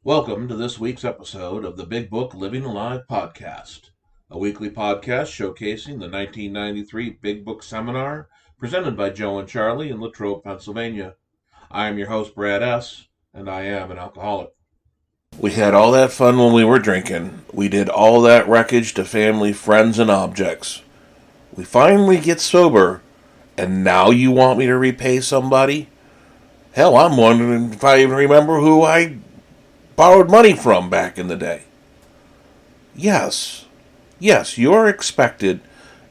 Welcome to this week's episode of the Big Book Living Alive podcast, a weekly podcast showcasing the 1993 Big Book Seminar presented by Joe&Charlie in Latrobe, Pennsylvania. I am your host, Brad S., and I am an alcoholic. We had all that fun when we were drinking. We did all that wreckage to family, friends, and objects. We finally get sober, and now you want me to repay somebody? Hell, I'm wondering if I even remember who I borrowed money from back in the day. Yes, you are expected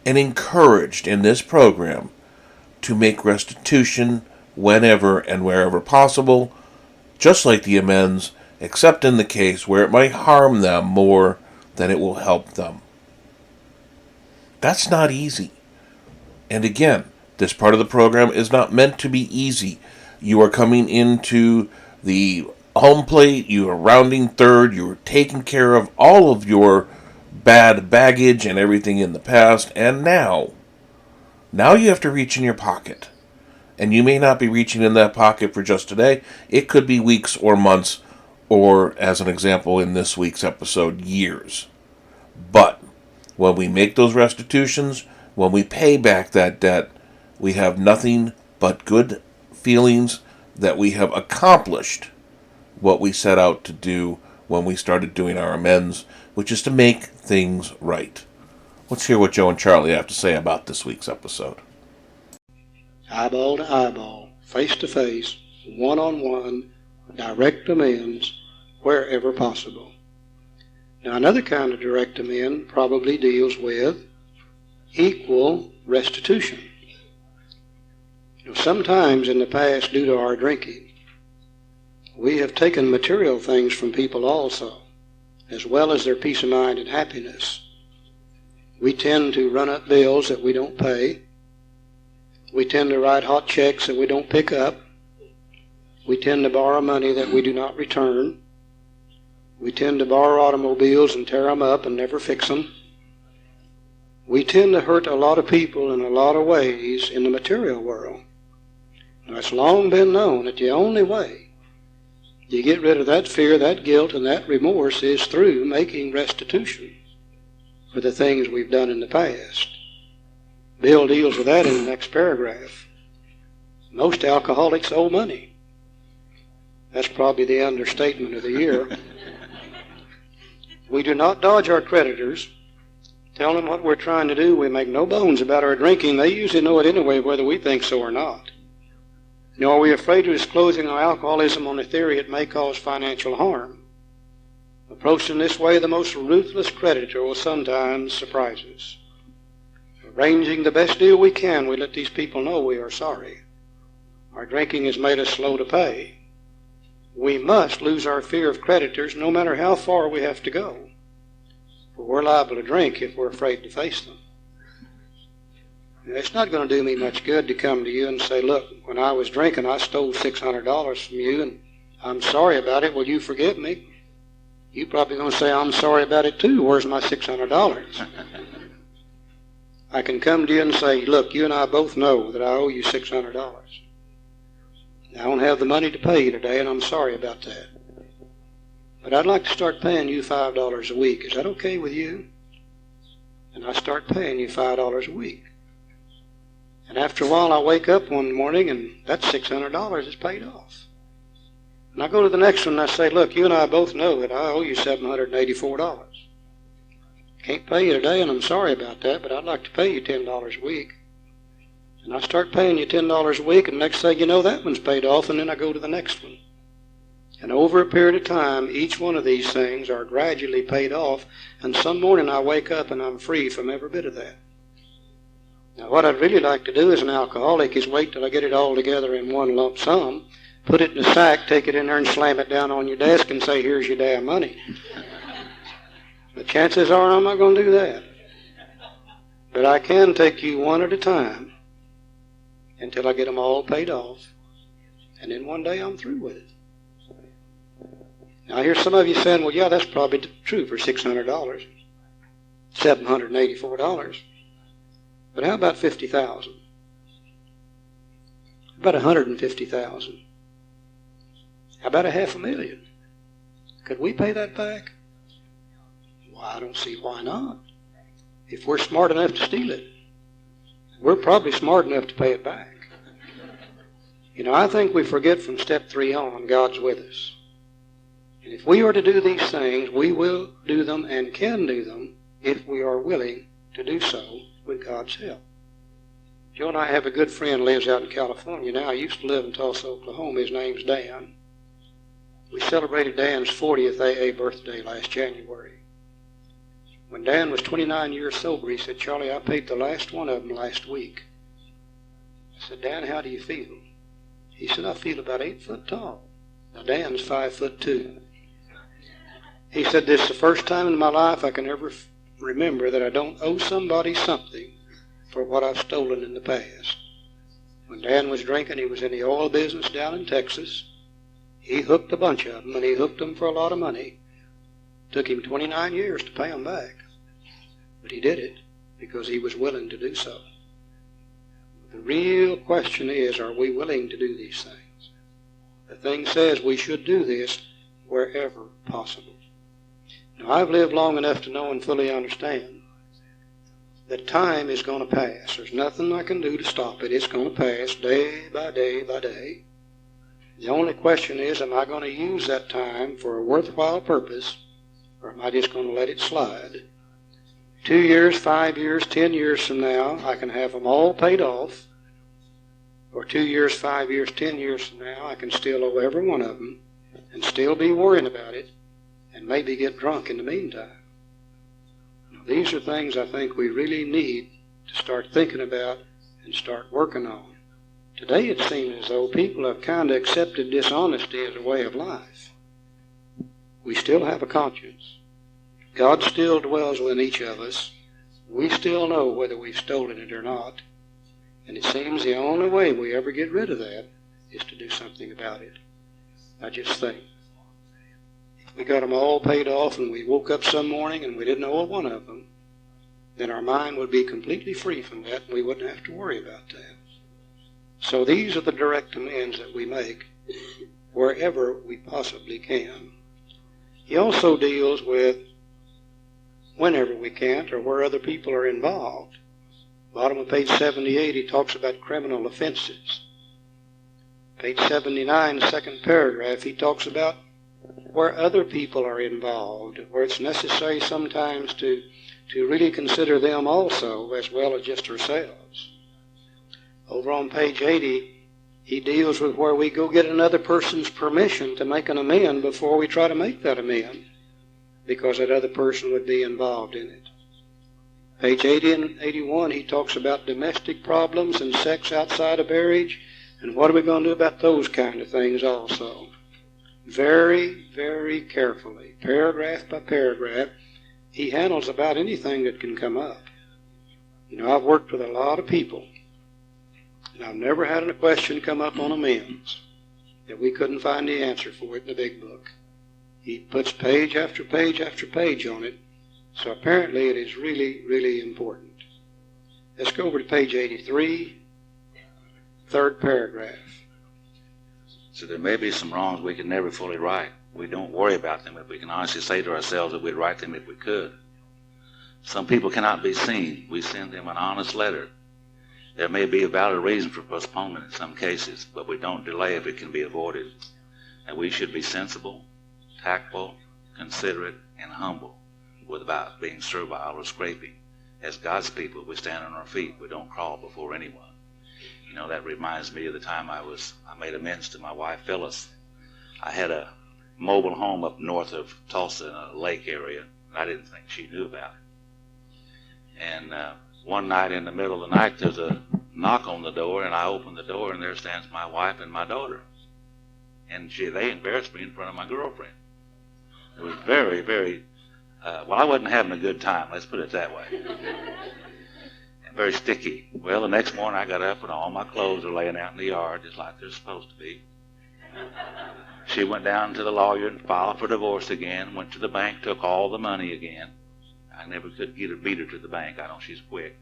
and encouraged in this program to make restitution whenever and wherever possible, just like the amends, except in the case where it might harm them more than it will help them. That's not easy. And again, this part of the program is not meant to be easy. You are coming into the home plate, you are rounding third, you are taking care of all of your bad baggage and everything in the past, and now you have to reach in your pocket. And you may not be reaching in that pocket for just today. It could be weeks or months, or as an example in this week's episode, years. But when we make those restitutions, when we pay back that debt, we have nothing but good feelings that we have accomplished what we set out to do when we started doing our amends, which is to make things right. Let's hear what Joe and Charlie have to say about this week's episode. Eyeball to eyeball, face to face, one-on-one, direct amends wherever possible. Now, another kind of direct amend probably deals with equal restitution. Sometimes in the past, due to our drinking, we have taken material things from people also, as well as their peace of mind and happiness. We tend to run up bills that we don't pay. We tend to write hot checks that we don't pick up. We tend to borrow money that we do not return. We tend to borrow automobiles and tear them up and never fix them. We tend to hurt a lot of people in a lot of ways in the material world. Now, it's long been known that the only way you get rid of that fear, that guilt, and that remorse is through making restitution for the things we've done in the past. Bill deals with that in the next paragraph. Most alcoholics owe money. That's probably the understatement of the year. We do not dodge our creditors. Tell them what we're trying to do. We make no bones about our drinking. They usually know it anyway, whether we think so or not. Nor are we afraid of disclosing our alcoholism on the theory it may cause financial harm. Approaching this way, the most ruthless creditor will sometimes surprise us. Arranging the best deal we can, we let these people know we are sorry. Our drinking has made us slow to pay. We must lose our fear of creditors no matter how far we have to go. For we're liable to drink if we're afraid to face them. It's not going to do me much good to come to you and say, look, when I was drinking, I stole $600 from you, and I'm sorry about it. Will you forgive me? You're probably going to say, I'm sorry about it too. Where's my $600? I can come to you and say, look, you and I both know that I owe you $600. I don't have the money to pay you today, and I'm sorry about that. But I'd like to start paying you $5 a week. Is that okay with you? And I start paying you $5 a week. And after a while, I wake up one morning, and that $600 is paid off. And I go to the next one, and I say, look, you and I both know that I owe you $784. Can't pay you today, and I'm sorry about that, but I'd like to pay you $10 a week. And I start paying you $10 a week, and next thing you know, that one's paid off, and then I go to the next one. And over a period of time, each one of these things are gradually paid off, and some morning I wake up and I'm free from every bit of that. Now, what I'd really like to do as an alcoholic is wait till I get it all together in one lump sum, put it in a sack, take it in there and slam it down on your desk and say, here's your damn money. The chances are I'm not going to do that. But I can take you one at a time until I get them all paid off, and then one day I'm through with it. Now, I hear some of you saying, well, yeah, that's probably true for $600, $784. But how about 50,000? About 150,000? How about $500,000? Could we pay that back? Well, I don't see why not. If we're smart enough to steal it, we're probably smart enough to pay it back. I think we forget from step 3 on, God's with us. And if we are to do these things, we will do them and can do them if we are willing to do so with God's help. Joe and I have a good friend who lives out in California now. He used to live in Tulsa, Oklahoma. His name's Dan. We celebrated Dan's 40th AA birthday last January. When Dan was 29 years sober, he said, "Charlie, I paid the last one of them last week." I said, "Dan, how do you feel?" He said, "I feel about 8 foot tall." Now, Dan's 5'2". He said, "This is the first time in my life I can ever remember that I don't owe somebody something for what I've stolen in the past." When Dan was drinking, he was in the oil business down in Texas. He hooked a bunch of them, and he hooked them for a lot of money. Took him 29 years to pay them back. But he did it because he was willing to do so. The real question is, are we willing to do these things? The thing says we should do this wherever possible. Now, I've lived long enough to know and fully understand that time is going to pass. There's nothing I can do to stop it. It's going to pass day by day by day. The only question is, am I going to use that time for a worthwhile purpose, or am I just going to let it slide? 2 years, 5 years, 10 years from now, I can have them all paid off. Or 2 years, 5 years, 10 years from now, I can still owe every one of them and still be worrying about it and maybe get drunk in the meantime. Now, these are things I think we really need to start thinking about and start working on. Today it seems as though people have kind of accepted dishonesty as a way of life. We still have a conscience. God still dwells within each of us. We still know whether we've stolen it or not. And it seems the only way we ever get rid of that is to do something about it. I just think, if we got them all paid off and we woke up some morning and we didn't owe one of them, then our mind would be completely free from that and we wouldn't have to worry about that. So these are the direct amends that we make wherever we possibly can. He also deals with whenever we can't or where other people are involved. Bottom of page 78, he talks about criminal offenses. Page 79, second paragraph, he talks about where other people are involved, where it's necessary sometimes to really consider them also as well as just ourselves. Over on page 80, he deals with where we go get another person's permission to make an amend before we try to make that amend, because that other person would be involved in it. Page 80 and 81, he talks about domestic problems and sex outside of marriage, and what are we going to do about those kind of things also. Very, very carefully, paragraph by paragraph, he handles about anything that can come up. I've worked with a lot of people, and I've never had a question come up on amends that we couldn't find the answer for it in the big book. He puts page after page after page on it, so apparently it is really, really important. Let's go over to page 83, third paragraph. So there may be some wrongs we can never fully right. We don't worry about them if we can honestly say to ourselves that we'd right them if we could. Some people cannot be seen. We send them an honest letter. There may be a valid reason for postponement in some cases, but we don't delay if it can be avoided. And we should be sensible, tactful, considerate, and humble without being servile or scraping. As God's people, we stand on our feet. We don't crawl before anyone. That reminds me of the time I made amends to my wife, Phyllis. I had a mobile home up north of Tulsa in a lake area. I didn't think she knew about it. And one night in the middle of the night, there's a knock on the door, and I open the door, and there stands my wife and my daughter. And they embarrassed me in front of my girlfriend. It was very, very, I wasn't having a good time, let's put it that way. And very sticky. Well, the next morning I got up, and all my clothes were laying out in the yard, just like they're supposed to be. She went down to the lawyer and filed for divorce again, went to the bank, took all the money again. I never could beat her to the bank. I know she's quick.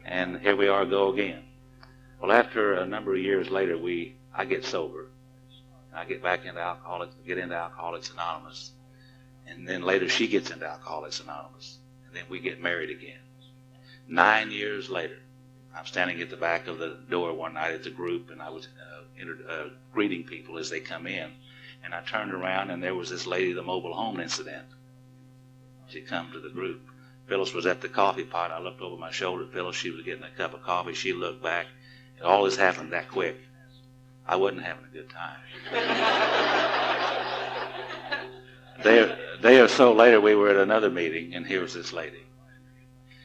And here we go again. Well, after a number of years later, I get sober. And I get back into Alcoholics Anonymous. And then later she gets into Alcoholics Anonymous. And then we get married again. 9 years later, I'm standing at the back of the door one night at the group, and I was greeting people as they come in. And I turned around, and there was this lady, the mobile home incident. She'd come to the group. Phyllis was at the coffee pot. I looked over my shoulder at Phyllis. She was getting a cup of coffee. She looked back. And all this happened that quick. I wasn't having a good time. A day or so later, we were at another meeting, and here was this lady.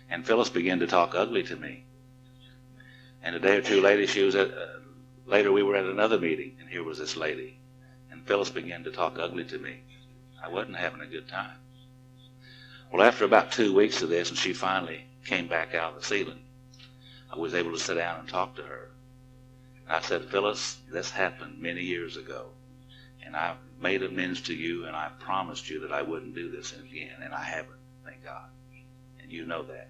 And Phyllis began to talk ugly to me. And a day or two later, later we were at another meeting, and here was this lady. And Phyllis began to talk ugly to me. I wasn't having a good time. Well, after about 2 weeks of this, and she finally came back out of the ceiling, I was able to sit down and talk to her. And I said, Phyllis, this happened many years ago, and I made amends to you, and I promised you that I wouldn't do this again, and I haven't, thank God. And you know that.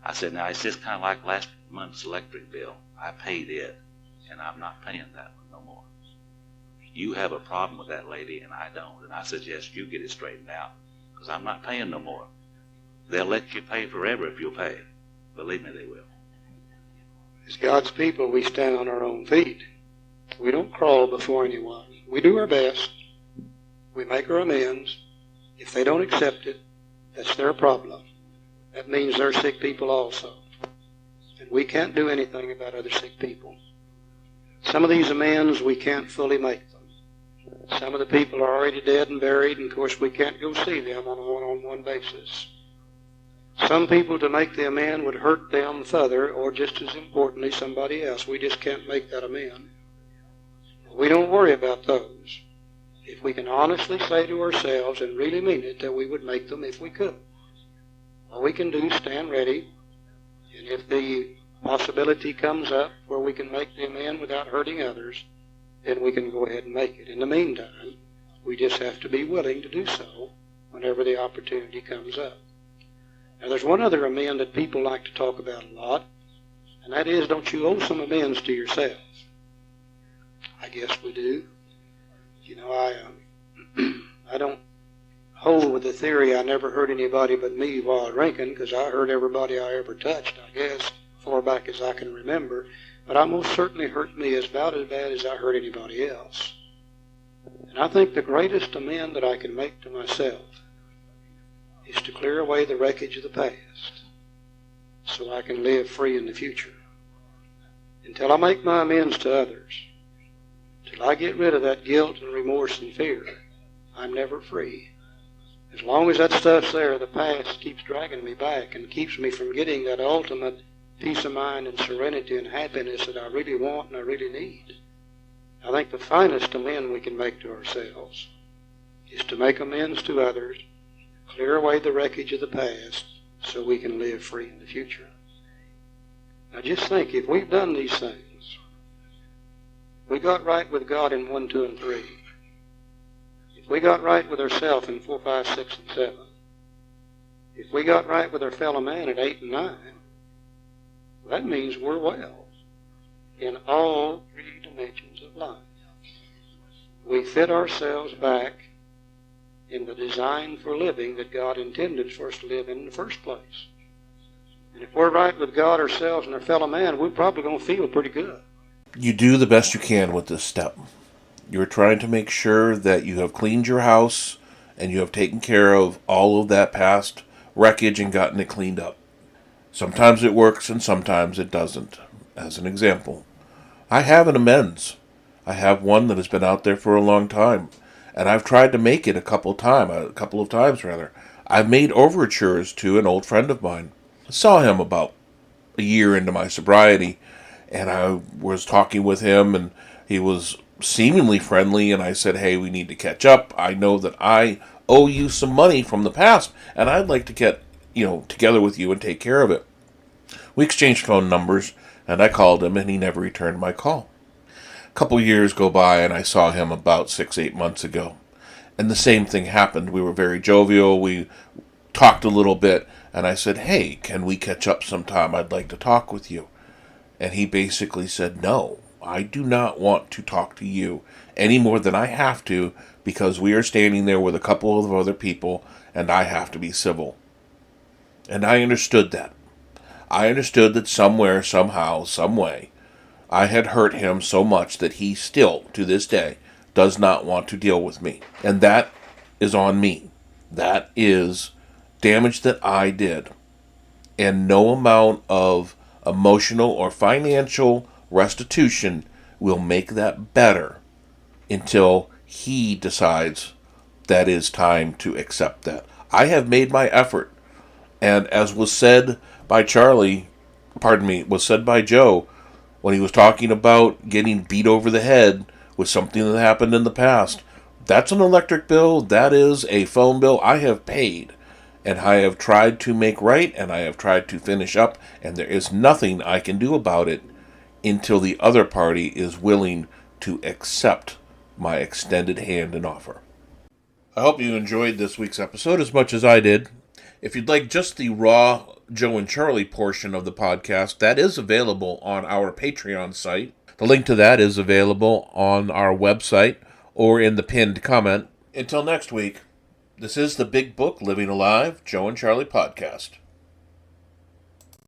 I said, now it's just kind of like last month's electric bill. I paid it, and I'm not paying that one no more. You have a problem with that lady, and I don't. And I suggest you get it straightened out, because I'm not paying no more. They'll let you pay forever if you'll pay. Believe me, they will. As God's people, we stand on our own feet. We don't crawl before anyone. We do our best. We make our amends. If they don't accept it, that's their problem. That means they're sick people also. And we can't do anything about other sick people. Some of these amends, we can't fully make them. Some of the people are already dead and buried, and of course we can't go see them on a one-on-one basis. Some people, to make the amend, would hurt them further, or just as importantly, somebody else. We just can't make that amend. We don't worry about those. If we can honestly say to ourselves, and really mean it, that we would make them if we could. All we can do is stand ready, and if the possibility comes up where we can make the amend without hurting others, then we can go ahead and make it. In the meantime, we just have to be willing to do so whenever the opportunity comes up. Now, there's one other amend that people like to talk about a lot, and that is, don't you owe some amends to yourself? I guess we do. You know, I don't hold with the theory I never hurt anybody but me while drinking, because I hurt everybody I ever touched, I guess, far back as I can remember. But I most certainly hurt me about as bad as I hurt anybody else. And I think the greatest amend that I can make to myself is to clear away the wreckage of the past so I can live free in the future. Until I make my amends to others, till I get rid of that guilt and remorse and fear, I'm never free. As long as that stuff's there, the past keeps dragging me back and keeps me from getting that ultimate peace of mind and serenity and happiness that I really want and I really need. I think the finest amend we can make to ourselves is to make amends to others, clear away the wreckage of the past so we can live free in the future. Now just think, if we've done these things, we got right with God in 1, 2, and 3. If we got right with ourselves in 4, 5, 6, and 7. If we got right with our fellow man at 8 and 9, that means we're well in all 3 dimensions of life. We fit ourselves back in the design for living that God intended for us to live in the first place. And if we're right with God, ourselves, and our fellow man, we're probably going to feel pretty good. You do the best you can with this step. You're trying to make sure that you have cleaned your house and you have taken care of all of that past wreckage and gotten it cleaned up. Sometimes it works and sometimes it doesn't. As an example, I have an amends. I have one that has been out there for a long time, and I've tried to make it a couple of times. I've made overtures to an old friend of mine. I saw him about a year into my sobriety, and I was talking with him, and he was seemingly friendly, and I said, hey, we need to catch up. I know that I owe you some money from the past, and I'd like to get together with you and take care of it. We exchanged phone numbers, and I called him, and he never returned my call. A couple years go by, and I saw him about 6-8 months ago, and the same thing happened. We were very jovial. We talked a little bit, and I said, hey, can we catch up sometime? I'd like to talk with you. And he basically said, no, I do not want to talk to you any more than I have to, because we are standing there with a couple of other people and I have to be civil. And I understood that. I understood that somewhere, somehow, some way, I had hurt him so much that he still, to this day, does not want to deal with me. And that is on me. That is damage that I did. And no amount of emotional or financial restitution will make that better until he decides that it is time to accept that. I have made my effort. And as was said by was said by Joe when he was talking about getting beat over the head with something that happened in the past. That's an electric bill. That is a phone bill I have paid. And I have tried to make right, and I have tried to finish up, and there is nothing I can do about it until the other party is willing to accept my extended hand and offer. I hope you enjoyed this week's episode as much as I did. If you'd like just the raw Joe and Charlie portion of the podcast, that is available on our Patreon site. The link to that is available on our website or in the pinned comment. Until next week, this is the Big Book Living Alive Joe and Charlie podcast.